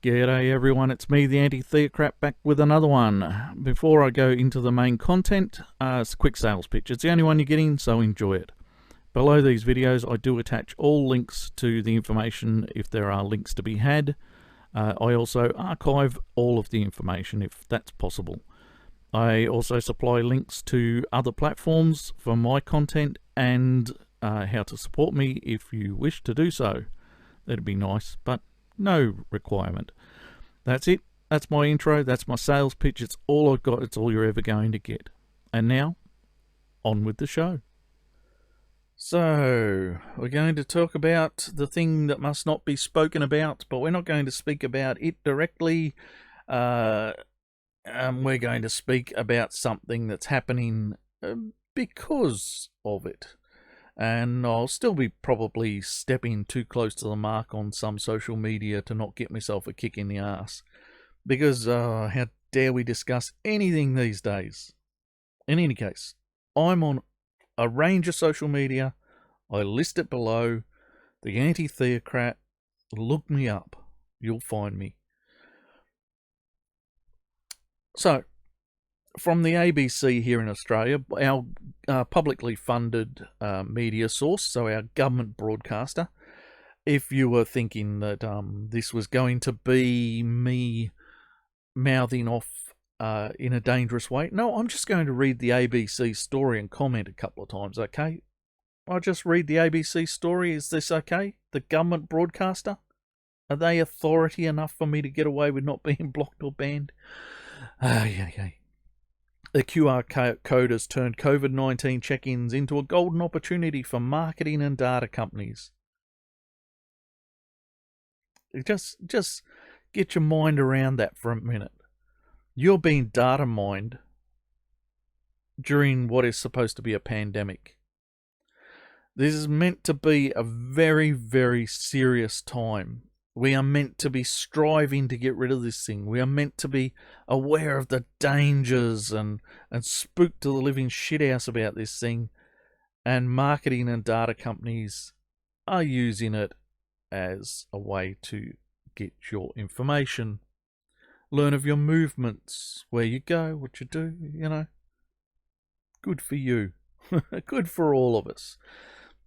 G'day everyone, it's me, the Anti-Theocrat, back with another one. Before I go into the main content, it's a quick sales pitch. It's the only one you're getting, so enjoy it. Below these videos, I do attach all links to the information if there are links to be had. I also archive all of the information if that's possible. I also supply links to other platforms for my content and how to support me if you wish to do so. That'd be nice, but no requirement. That's it. That's my intro. That's my sales pitch. It's all I've got. It's all you're ever going to get. And now, on with the show. So, we're going to talk about the thing that must not be spoken about, but we're not going to speak about it directly. We're going to speak about something that's happening because of it. And I'll still be probably stepping too close to the mark on some social media to not get myself a kick in the ass. Because how dare we discuss anything these days? In any case, I'm on a range of social media. I list it below. The Anti-Theocrat. Look me up. You'll find me. So, from the ABC here in Australia, our publicly funded media source, so our government broadcaster, if you were thinking that this was going to be me mouthing off in a dangerous way, no, I'm just going to read the ABC story and comment a couple of times, okay? I'll just read the ABC story. Is this okay? The government broadcaster? Are they authority enough for me to get away with not being blocked or banned? Yeah. The QR code has turned COVID-19 check-ins into a golden opportunity for marketing and data companies. Just get your mind around that for a minute. You're being data mined during what is supposed to be a pandemic. This is meant to be a very, very serious time. We are meant to be striving to get rid of this thing. We are meant to be aware of the dangers and spooked to the living shithouse about this thing. And marketing and data companies are using it as a way to get your information. Learn of your movements, where you go, what you do, you know. Good for you. Good for all of us.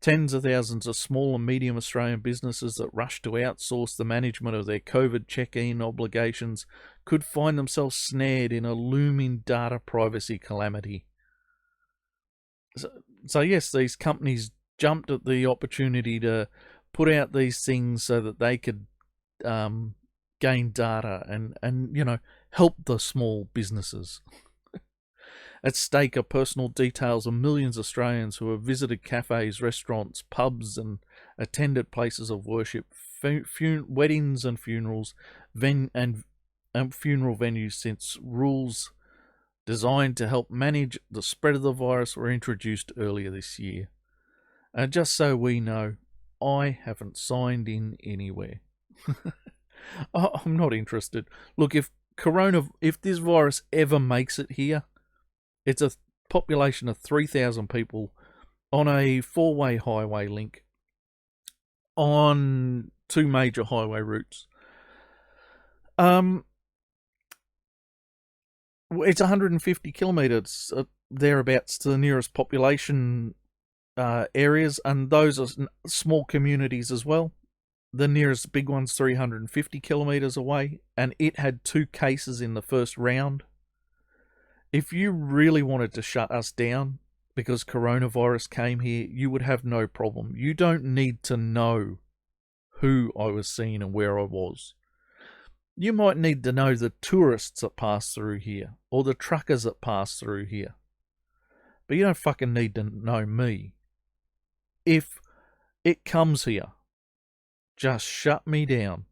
Tens of thousands of small and medium Australian businesses that rush to outsource the management of their COVID check-in obligations could find themselves snared in a looming data privacy calamity. So yes, these companies jumped at the opportunity to put out these things so that they could gain data and you know, help the small businesses. At stake are personal details of millions of Australians who have visited cafes, restaurants, pubs and attended places of worship, weddings and funerals, and funeral venues since rules designed to help manage the spread of the virus were introduced earlier this year. And just so we know, I haven't signed in anywhere. I'm not interested. Look, if this virus ever makes it here, it's a population of 3,000 people on a 4-way highway link on 2 major highway routes. It's 150 kilometres thereabouts to the nearest population areas, and those are small communities as well. The nearest big one's 350 kilometres away, and it had 2 cases in the first round. If you really wanted to shut us down because coronavirus came here, you would have no problem. You don't need to know who I was seeing and where I was. You might need to know the tourists that pass through here or the truckers that pass through here. But you don't fucking need to know me. If it comes here, just shut me down.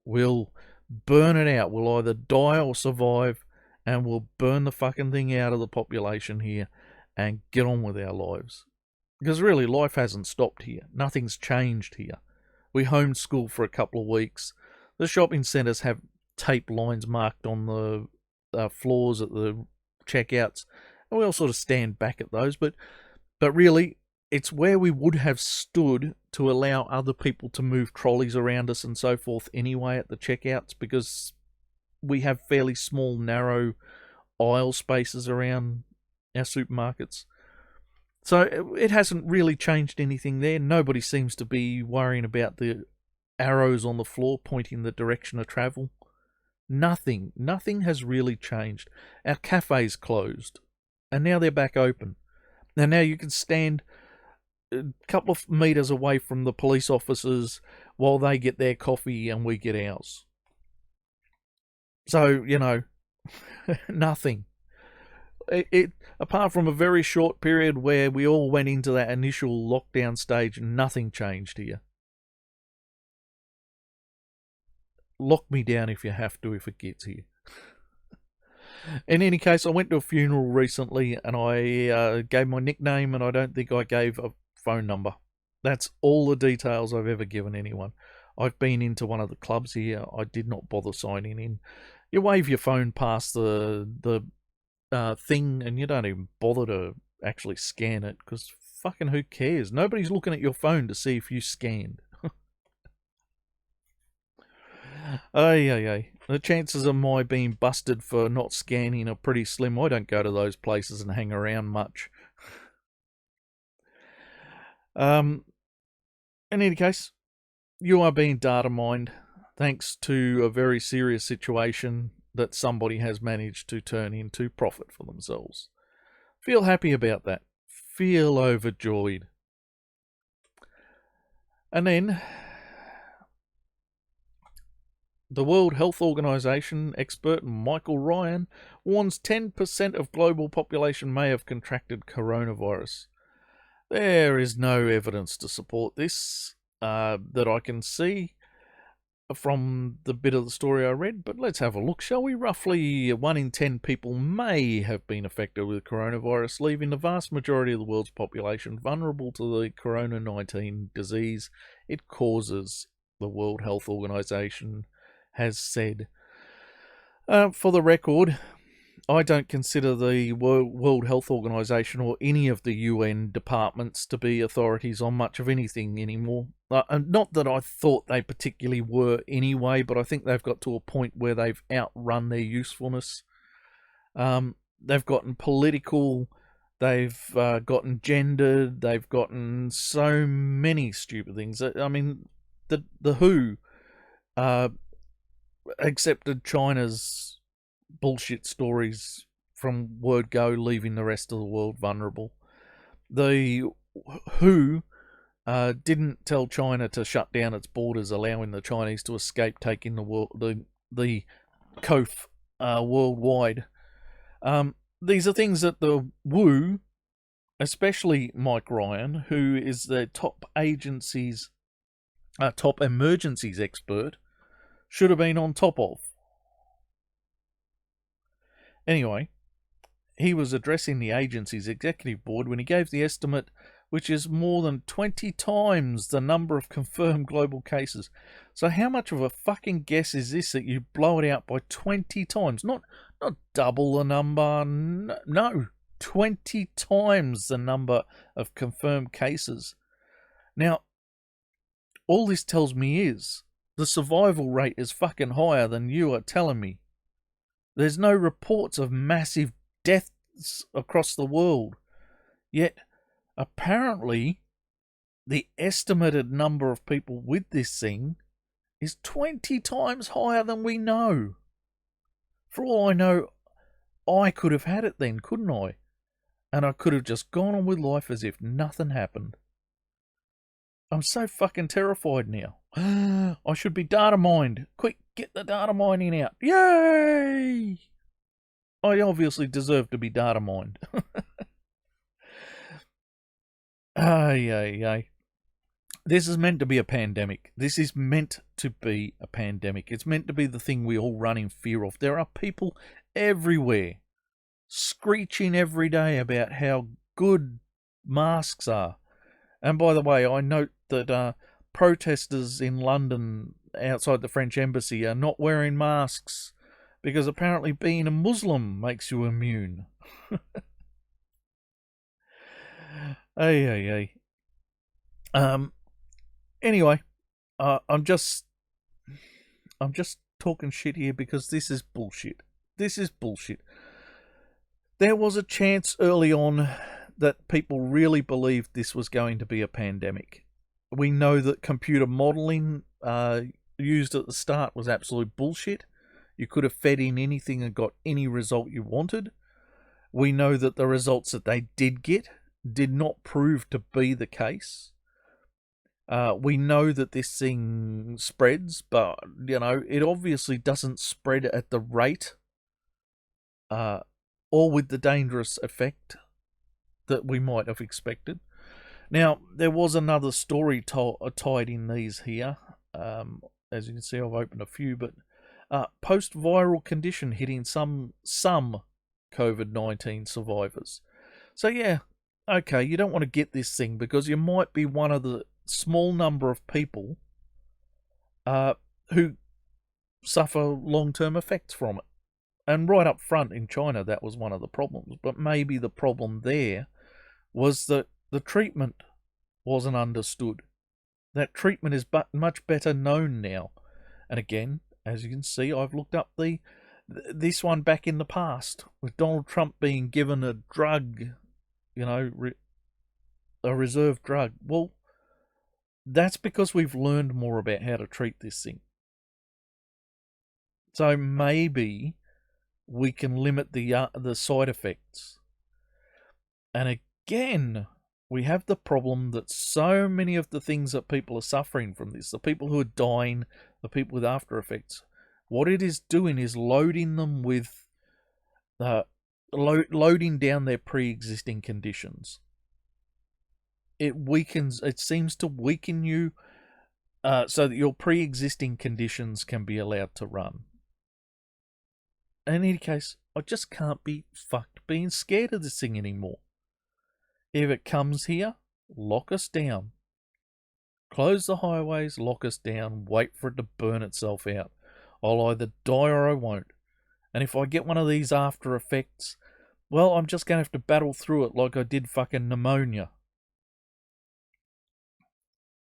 We'll burn it out. We'll either die or survive. And we'll burn the fucking thing out of the population here and get on with our lives. Because really, life hasn't stopped here. Nothing's changed here. We homeschool for a couple of weeks. The shopping centres have tape lines marked on the floors at the checkouts. And we all sort of stand back at those. But really, it's where we would have stood to allow other people to move trolleys around us and so forth anyway at the checkouts, because we have fairly small, narrow aisle spaces around our supermarkets. So it hasn't really changed anything there. Nobody seems to be worrying about the arrows on the floor pointing the direction of travel. Nothing has really changed. Our cafes closed, and now they're back open. And now you can stand a couple of meters away from the police officers while they get their coffee and we get ours. So, nothing. It apart from a very short period where we all went into that initial lockdown stage, nothing changed here. Lock me down if you have to, if it gets here. In any case, I went to a funeral recently and I gave my nickname, and I don't think I gave a phone number. That's all the details I've ever given anyone. I've been into one of the clubs here. I did not bother signing in. You wave your phone past the thing and you don't even bother to actually scan it, because fucking who cares? Nobody's looking at your phone to see if you scanned. Ay. The chances of my being busted for not scanning are pretty slim. I don't go to those places and hang around much. In any case, you are being data mined thanks to a very serious situation that somebody has managed to turn into profit for themselves. Feel happy about that. Feel overjoyed. And then the World Health Organization expert Michael Ryan warns 10% of global population may have contracted coronavirus. There is no evidence to support this that I can see from the bit of the story I read, but let's have a look, shall we? Roughly 1 in 10 people may have been affected with coronavirus, leaving the vast majority of the world's population vulnerable to the corona-19 disease it causes, the World Health Organization has said. For the record, I don't consider the World Health Organization or any of the UN departments to be authorities on much of anything anymore. Not that I thought they particularly were anyway, but I think they've got to a point where they've outrun their usefulness. They've gotten political, they've gotten gendered, they've gotten so many stupid things. I mean, the WHO accepted China's bullshit stories from word go, leaving the rest of the world vulnerable. The WHO didn't tell China to shut down its borders, allowing the Chinese to escape taking the Coof worldwide. These are things that the WHO, especially Mike Ryan, who is the top emergencies expert, should have been on top of. Anyway, he was addressing the agency's executive board when he gave the estimate, which is more than 20 times the number of confirmed global cases. So how much of a fucking guess is this that you blow it out by 20 times? Not double the number, no, 20 times the number of confirmed cases. Now, all this tells me is the survival rate is fucking higher than you are telling me. There's no reports of massive deaths across the world. Yet, apparently, the estimated number of people with this thing is 20 times higher than we know. For all I know, I could have had it then, couldn't I? And I could have just gone on with life as if nothing happened. I'm so fucking terrified now. I should be data mined. Quick, get the data mining out. Yay! I obviously deserve to be data mined. Ay. This is meant to be a pandemic. This is meant to be a pandemic. It's meant to be the thing we all run in fear of. There are people everywhere screeching every day about how good masks are. And by the way, I note that protesters in London outside the French embassy are not wearing masks because apparently being a Muslim makes you immune. Ay. Anyway, I'm just talking shit here because this is bullshit. This is bullshit. There was a chance early on that people really believed this was going to be a pandemic. We know that computer modelling used at the start was absolute bullshit. You could have fed in anything and got any result you wanted. We know that the results that they did get did not prove to be the case. We know that this thing spreads, but, you know, it obviously doesn't spread at the rate or with the dangerous effect that we might have expected. Now, there was another story tied in these here. As you can see, I've opened a few, but post-viral condition hitting some COVID-19 survivors. So yeah, okay, you don't want to get this thing because you might be one of the small number of people who suffer long-term effects from it. And right up front in China, that was one of the problems. But maybe the problem there was that the treatment wasn't understood. That treatment is much better known now. And again, as you can see, I've looked up this one back in the past, with Donald Trump being given a drug, you know, a reserve drug. Well, that's because we've learned more about how to treat this thing. So maybe we can limit the side effects. And again, we have the problem that so many of the things that people are suffering from this, the people who are dying, the people with after effects, what it is doing is loading them with, loading down their pre-existing conditions. It seems to weaken you so that your pre-existing conditions can be allowed to run. In any case, I just can't be fucked being scared of this thing anymore. If it comes here, lock us down. Close the highways, lock us down, wait for it to burn itself out. I'll either die or I won't. And if I get one of these after effects, well, I'm just going to have to battle through it like I did fucking pneumonia.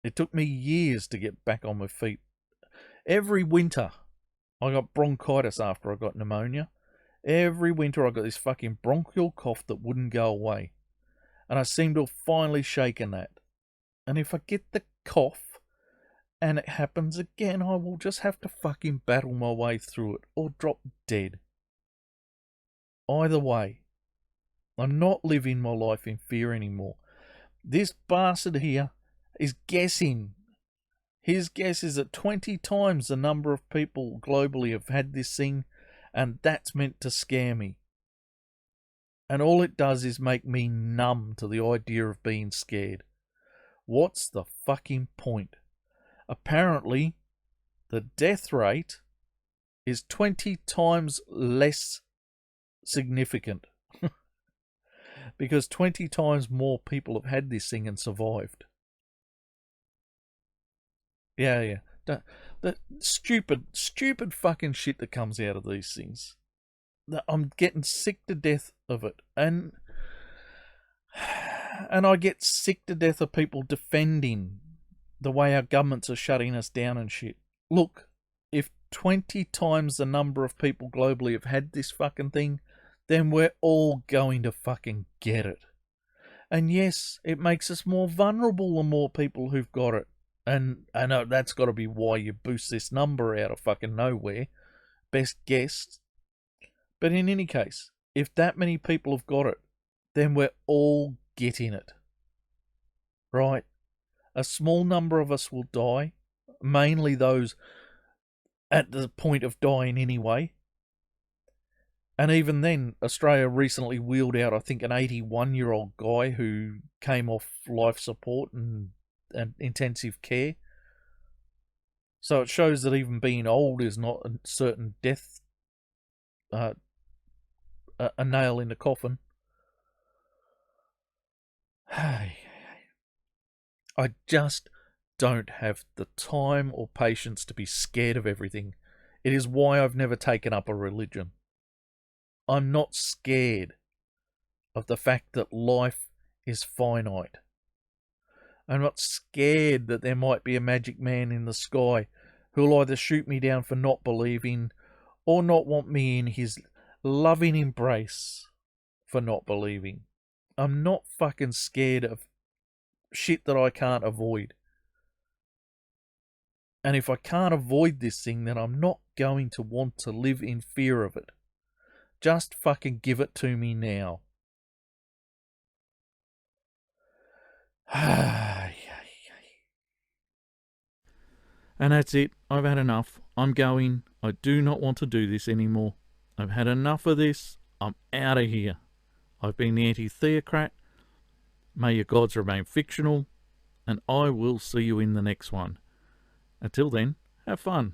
It took me years to get back on my feet. Every winter, I got bronchitis after I got pneumonia. Every winter I got this fucking bronchial cough that wouldn't go away. And I seem to have finally shaken that. And if I get the cough and it happens again, I will just have to fucking battle my way through it or drop dead. Either way, I'm not living my life in fear anymore. This bastard here is guessing. His guess is that 20 times the number of people globally have had this thing, and that's meant to scare me. And all it does is make me numb to the idea of being scared. What's the fucking point? Apparently, the death rate is 20 times less significant. Because 20 times more people have had this thing and survived. Yeah. The stupid fucking shit that comes out of these things. I'm getting sick to death of it. And I get sick to death of people defending the way our governments are shutting us down and shit. Look, if 20 times the number of people globally have had this fucking thing, then we're all going to fucking get it. And yes, it makes us more vulnerable the more people who've got it. And I know that's got to be why you boost this number out of fucking nowhere. Best guess. But in any case, if that many people have got it, then we're all getting it. Right? A small number of us will die, mainly those at the point of dying anyway. And even then, Australia recently wheeled out, I think, an 81-year-old guy who came off life support and intensive care. So it shows that even being old is not a certain death, a nail in the coffin. I just don't have the time or patience to be scared of everything. It is why I've never taken up a religion. I'm not scared of the fact that life is finite. I'm not scared that there might be a magic man in the sky who'll either shoot me down for not believing or not want me in his loving embrace for not believing. I'm not fucking scared of shit that I can't avoid. And if I can't avoid this thing, then I'm not going to want to live in fear of it. Just fucking give it to me now. And that's it. I've had enough. I'm going. I do not want to do this anymore. I've had enough of this. I'm out of here. I've been the anti-theocrat. May your gods remain fictional. And I will see you in the next one. Until then, have fun.